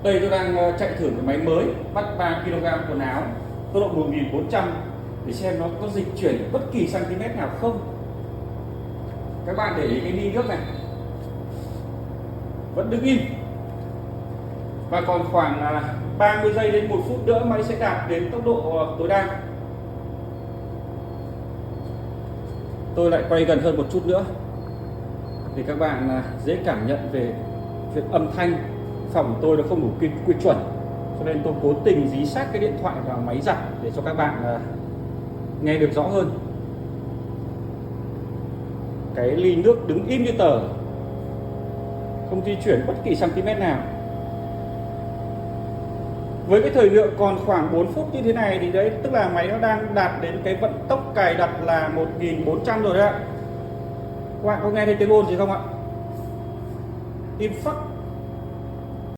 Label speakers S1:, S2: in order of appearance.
S1: Đây tôi đang chạy thử cái máy mới bắt 3 kg quần áo, tốc độ 1400 để xem nó có dịch chuyển bất kỳ cm nào không. Các bạn để ý cái ly nước này vẫn đứng im, và còn khoảng 30 giây đến 1 phút nữa máy sẽ đạt đến tốc độ tối đa. Tôi lại quay gần hơn một chút nữa để các bạn dễ cảm nhận về việc âm thanh. Phòng tôi nó không đủ quy chuẩn, cho nên tôi cố tình dí sát cái điện thoại vào máy giặt để cho các bạn nghe được rõ hơn. Cái ly nước đứng im như tờ, không di chuyển bất kỳ cm nào. Với cái thời lượng còn khoảng 4 phút như thế này thì đấy, tức là máy nó đang đạt đến cái vận tốc cài đặt là 1400 rồi đấy ạ. Các bạn có nghe thấy tiếng ồn gì không ạ? Im phắc.